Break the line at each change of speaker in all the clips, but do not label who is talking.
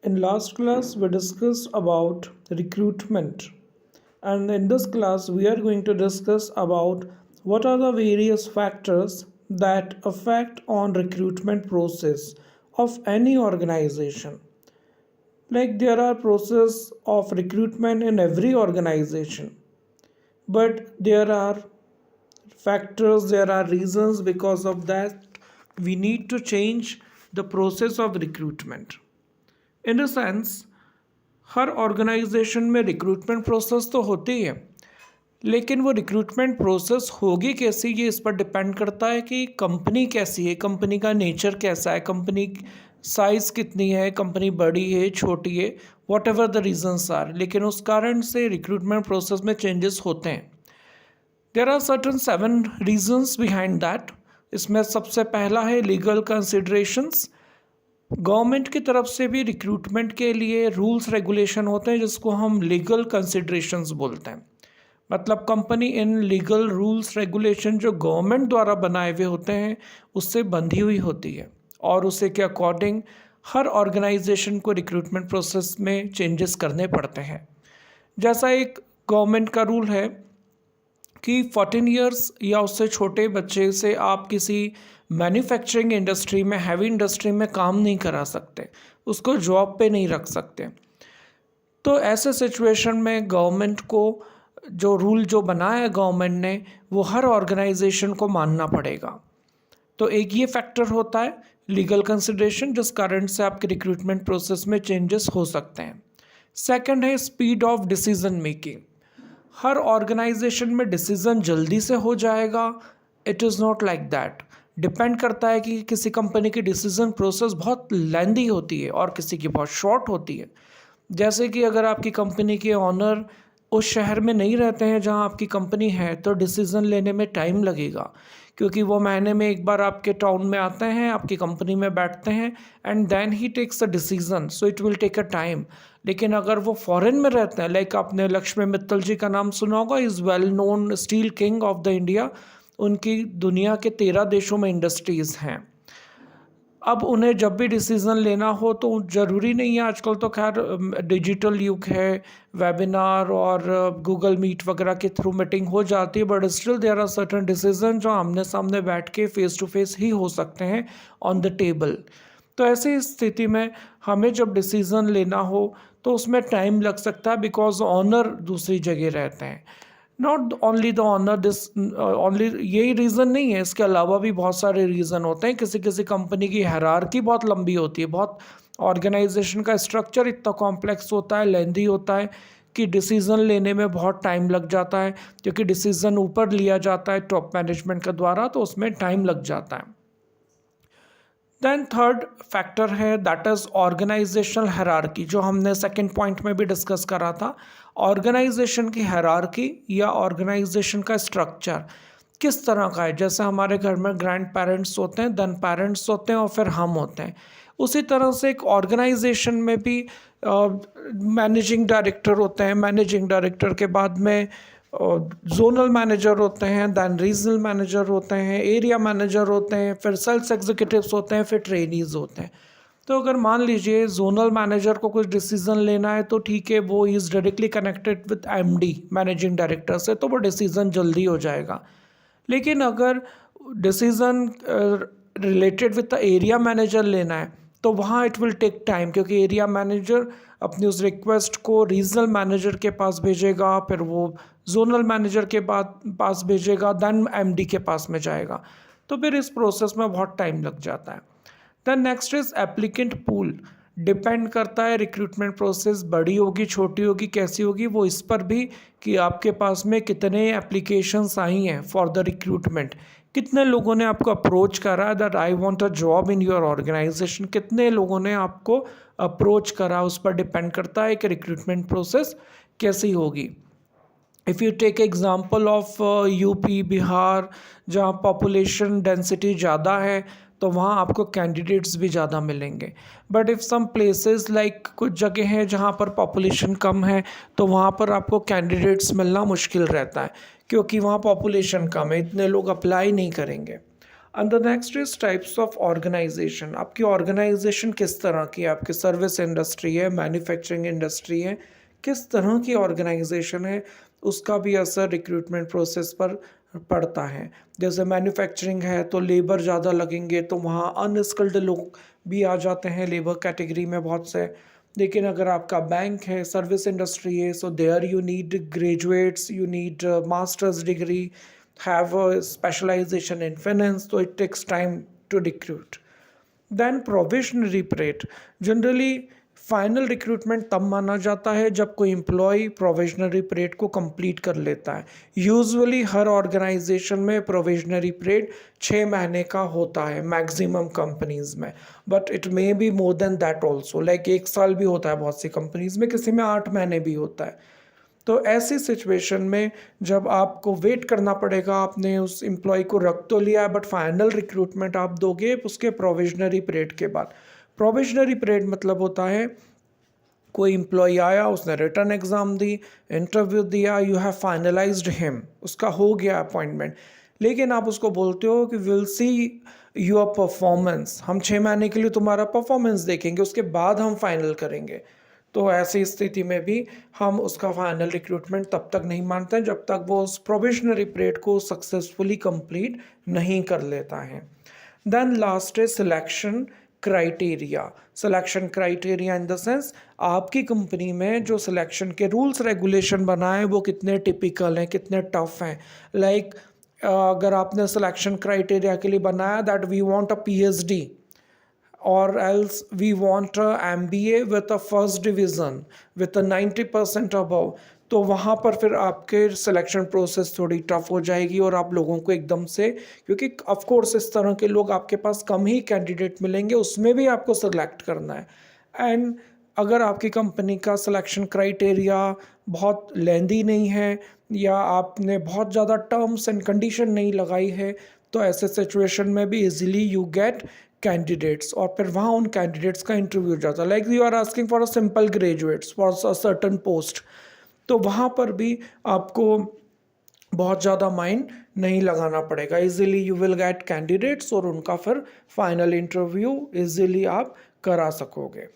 In last class, we discussed about recruitment, and in this class, we are going to discuss about what are the various factors that affect on recruitment process of any organization. Like there are process of recruitment in every organization, but there are factors, there are reasons because of that we need to change the process of recruitment. In a sense, हर organisation में recruitment process तो होती ही है, लेकिन वो recruitment process होगी कैसी ये इस पर डिपेंड करता है कि कंपनी कैसी है, कंपनी का नेचर कैसा है, कंपनी साइज़ कितनी है, कंपनी बड़ी है छोटी है, whatever the reasons are, लेकिन उस कारण से रिक्रूटमेंट प्रोसेस में चेंजेस होते हैं. There are certain 7 reasons behind that. इसमें सबसे पहला है लीगल कंसिडरेशंस. गवर्नमेंट की तरफ से भी रिक्रूटमेंट के लिए रूल्स रेगुलेशन होते हैं जिसको हम लीगल कंसिडरेशंस बोलते हैं. मतलब company in legal rules regulation जो गवर्नमेंट द्वारा बनाए हुए होते हैं उससे बंधी हुई होती है और उसे के अकॉर्डिंग हर ऑर्गेनाइजेशन को रिक्रूटमेंट प्रोसेस में चेंजेस करने पड़ते हैं. जैसा एक गवर्नमेंट का रूल है कि 14 इयर्स या उससे छोटे बच्चे से आप किसी मैन्युफैक्चरिंग इंडस्ट्री में, हैवी इंडस्ट्री में काम नहीं करा सकते, उसको जॉब पे नहीं रख सकते. तो ऐसे सिचुएशन में गवर्नमेंट को जो रूल जो बनाया है गवर्नमेंट ने वो हर ऑर्गेनाइजेशन को मानना पड़ेगा. तो एक ये फैक्टर होता है लीगल कंसिडरेशन जिस कारण से आपके रिक्रूटमेंट प्रोसेस में चेंजेस हो सकते हैं. सेकंड है स्पीड ऑफ डिसीजन मेकिंग. हर ऑर्गेनाइजेशन में डिसीज़न जल्दी से हो जाएगा, it is not like that. Depend करता है कि किसी कंपनी की डिसीज़न प्रोसेस बहुत लेंदी होती है और किसी की बहुत शॉर्ट होती है. जैसे कि अगर आपकी कंपनी के ऑनर उस शहर में नहीं रहते हैं जहां आपकी कंपनी है तो डिसीज़न लेने में टाइम लगेगा, क्योंकि वो महीने में एक बार आपके टाउन में आते हैं, आपकी कंपनी में बैठते हैं एंड देन ही takes a decision, so it will take a time. लेकिन अगर वो फॉरेन में रहते हैं, लाइक आपने लक्ष्मी मित्तल जी का नाम सुना होगा, is well known steel king of the India. उनकी दुनिया के 13 देशों में इंडस्ट्रीज़ हैं. अब उन्हें जब भी डिसीज़न लेना हो तो ज़रूरी नहीं है, आजकल तो खैर डिजिटल युग है, वेबिनार और गूगल मीट वगैरह के थ्रू मीटिंग हो जाती है, but still there are certain decision जो आमने सामने बैठ के फेस टू फेस ही हो सकते हैं ऑन द टेबल. तो ऐसी स्थिति में हमें जब डिसीज़न लेना हो तो उसमें टाइम लग सकता है बिकॉज ऑनर दूसरी जगह रहते हैं. Not only the owner this only यही रीज़न नहीं है, इसके अलावा भी बहुत सारे रीज़न होते हैं. किसी किसी कंपनी की हायरार्की बहुत लंबी होती है, बहुत ऑर्गेनाइजेशन का स्ट्रक्चर इतना कॉम्प्लेक्स होता है, लेंदी होता है कि डिसीज़न लेने में बहुत टाइम लग जाता है, क्योंकि डिसीज़न ऊपर लिया जाता है टॉप मैनेजमेंट के द्वारा, तो उसमें टाइम लग जाता है. देन थर्ड फैक्टर है दैट इज़ ऑर्गेनाइजेशनल हायरार्की, जो हमने सेकंड पॉइंट में भी डिस्कस करा था. ऑर्गेनाइजेशन की हायरार्की या ऑर्गेनाइजेशन का स्ट्रक्चर किस तरह का है. जैसे हमारे घर में ग्रैंड पेरेंट्स होते हैं, देन पेरेंट्स होते हैं और फिर हम होते हैं. उसी तरह से एक ऑर्गेनाइजेशन में भी मैनेजिंग डायरेक्टर होते हैं, मैनेजिंग डायरेक्टर के बाद में जोनल मैनेजर होते हैं, दैन रीजनल मैनेजर होते हैं, एरिया मैनेजर होते हैं, फिर सेल्स एग्जीक्यूटिव्स होते हैं, फिर ट्रेनीज होते हैं. तो अगर मान लीजिए जोनल मैनेजर को कुछ डिसीज़न लेना है तो ठीक है, वो is directly connected with MD managing director से, तो वो डिसीज़न जल्दी हो जाएगा. लेकिन अगर decision related with the area manager लेना है तो वहाँ इट विल टेक टाइम, क्योंकि एरिया मैनेजर अपनी उस रिक्वेस्ट को रीजनल मैनेजर के पास भेजेगा, फिर वो जोनल मैनेजर के पास भेजेगा, देन एमडी के पास में जाएगा. तो फिर इस प्रोसेस में बहुत टाइम लग जाता है. Then next is applicant pool. Depend करता है रिक्रूटमेंट प्रोसेस बड़ी होगी, छोटी होगी, कैसी होगी, वो इस पर भी कि आपके पास में कितने एप्लीकेशंस आई हैं फॉर द रिक्रूटमेंट. कितने लोगों ने आपको अप्रोच करा that I want a job in your organisation, कितने लोगों ने आपको अप्रोच करा, उस पर डिपेंड करता है कि रिक्रूटमेंट प्रोसेस कैसी होगी. If you take example of UP, Bihar, जहाँ पॉपुलेशन डेंसिटी ज़्यादा है तो वहाँ आपको कैंडिडेट्स भी ज़्यादा मिलेंगे. But if some places like कुछ जगह हैं जहाँ पर पॉपुलेशन कम है तो वहाँ पर आपको कैंडिडेट्स मिलना मुश्किल रहता है, क्योंकि वहाँ पॉपुलेशन कम है, इतने लोग अप्लाई नहीं करेंगे. And the next is types of organisation. आपकी ऑर्गेनाइजेशन किस तरह की है, आपकी सर्विस इंडस्ट्री है, मैन्युफैक्चरिंग इंडस्ट्री है, किस तरह की ऑर्गेनाइजेशन है, उसका भी असर रिक्रूटमेंट प्रोसेस पर पड़ता है। जैसे मैन्युफैक्चरिंग है तो लेबर ज़्यादा लगेंगे, तो वहाँ अनस्किल्ड लोग भी आ जाते हैं लेबर कैटेगरी में बहुत से। लेकिन अगर आपका बैंक है, सर्विस इंडस्ट्री है, so there you need graduates, you need masters degree, have a specialization in finance, तो it takes time to recruit. Then provisionary period, generally final recruitment तब माना जाता है जब कोई एम्प्लॉय प्रोविजनरी पीरियड को कंप्लीट कर लेता है। यूजुअली हर ऑर्गेनाइजेशन में प्रोविजनरी पीरियड 6 महीने का होता है मैक्सिमम कंपनीज में, but it may be more than that also, like 1 साल भी होता है बहुत सी कंपनीज में, किसी में 8 महीने भी होता है। तो ऐसी सिचुएशन में जब आपको वेट करना पड़ेगा, आपने उस एम्प्लॉय को रख तो लिया है बट फाइनल रिक्रूटमेंट आप दोगे उसके प्रोविजनरी पीरियड के बाद। प्रोविजनरी पीरियड मतलब होता है कोई एम्प्लॉय आया, उसने रिटर्न एग्ज़ाम दी, इंटरव्यू दिया, यू हैव फाइनलाइज्ड हिम, उसका हो गया अपॉइंटमेंट, लेकिन आप उसको बोलते हो कि विल सी योर परफॉर्मेंस, हम 6 महीने के लिए तुम्हारा परफॉर्मेंस देखेंगे, उसके बाद हम फाइनल करेंगे। तो ऐसी स्थिति में भी हम उसका फाइनल रिक्रूटमेंट तब तक नहीं मानते हैं जब तक वो उस प्रोबेशनरी पीरियड को सक्सेसफुली कंप्लीट नहीं कर लेता है। Then last is selection criteria. Selection criteria in the sense आपकी कंपनी में जो सिलेक्शन के रूल्स रेगुलेशन बनाए वो कितने टिपिकल हैं, कितने टफ हैं। लाइक अगर आपने सिलेक्शन क्राइटेरिया के लिए बनाया that we want a PhD or else we want a MBA with a first division with a 90% above, तो वहाँ पर फिर आपके सिलेक्शन प्रोसेस थोड़ी टफ हो जाएगी और आप लोगों को एकदम से, क्योंकि ऑफ कोर्स इस तरह के लोग आपके पास कम ही कैंडिडेट मिलेंगे, उसमें भी आपको सेलेक्ट करना है। एंड अगर आपकी कंपनी का सिलेक्शन क्राइटेरिया बहुत लेंदी नहीं है या आपने बहुत ज़्यादा टर्म्स एंड कंडीशन नहीं लगाई है, तो ऐसे सिचुएशन में भी इजीली यू गेट कैंडिडेट्स और फिर वहाँ उन कैंडिडेट्स का इंटरव्यू हो जाता है। Like you are asking for a simple graduates for a certain post, तो वहाँ पर भी आपको बहुत ज़्यादा माइंड नहीं लगाना पड़ेगा, easily you will get candidates और उनका फिर फाइनल इंटरव्यू इजीली आप करा सकोगे।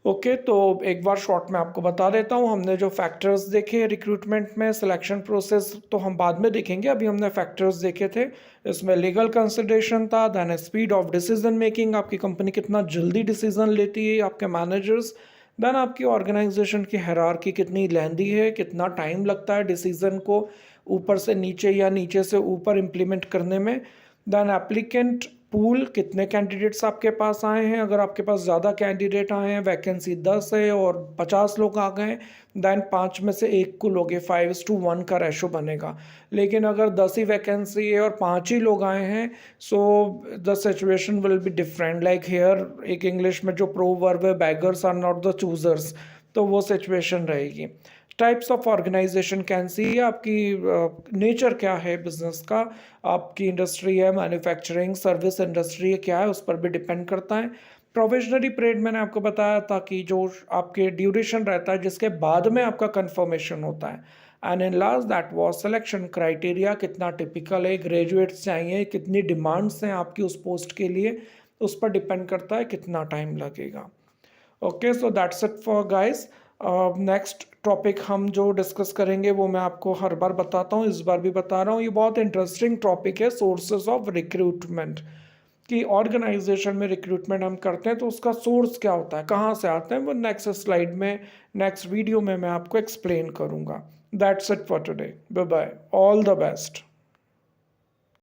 ओके, तो एक बार शॉर्ट में आपको बता देता हूँ, हमने जो फैक्टर्स देखे रिक्रूटमेंट में, सिलेक्शन प्रोसेस तो हम बाद में देखेंगे, अभी हमने फैक्टर्स देखे थे। इसमें लीगल कंसिडरेशन था, then speed of decision making, आपकी कंपनी कितना जल्दी डिसीजन लेती है, आपके मैनेजर्स, देन आपकी ऑर्गेनाइजेशन की हायरार्की कितनी लेंदी है, कितना टाइम लगता है डिसीजन को ऊपर से नीचे या नीचे से ऊपर इम्प्लीमेंट करने में, देन एप्लीकेंट पूल, कितने कैंडिडेट्स आपके पास आए हैं, अगर आपके पास ज़्यादा कैंडिडेट आए हैं, वैकेंसी 10 है और 50 लोग आ गए, देन 5 में से 1 को लोगे, 5:1 का रेशो बनेगा। लेकिन अगर 10 ही वैकेंसी है और 5 ही लोग आए हैं, so the situation will be different. Like here एक इंग्लिश में जो प्रोवर्ब है, beggars are not the choosers, तो वो सिचुएशन रहेगी। Types of organisation can see, आपकी नेचर क्या है बिजनेस का, आपकी इंडस्ट्री है, मैन्युफैक्चरिंग, सर्विस इंडस्ट्री है, क्या है, उस पर भी डिपेंड करता है। प्रोविजनरी पीरियड मैंने आपको बताया था कि जो आपके ड्यूरेशन रहता है जिसके बाद में आपका कंफर्मेशन होता है। And in last that was selection criteria, कितना टिपिकल है, ग्रेजुएट्स चाहिए, कितनी डिमांड्स हैं आपकी उस पोस्ट के लिए, उस पर डिपेंड करता है कितना टाइम लगेगा। Okay, so that's it for guys. Next topic हम जो डिस्कस करेंगे वो मैं आपको हर बार बताता हूँ, इस बार भी बता रहा हूँ, ये बहुत इंटरेस्टिंग टॉपिक है, सोर्सेज ऑफ रिक्रूटमेंट, कि ऑर्गेनाइजेशन में रिक्रूटमेंट हम करते हैं तो उसका सोर्स क्या होता है, कहाँ से आते हैं, वो नेक्स्ट स्लाइड में, नेक्स्ट वीडियो में मैं आपको एक्सप्लेन करूँगा। That's it for today, bye bye, all the best.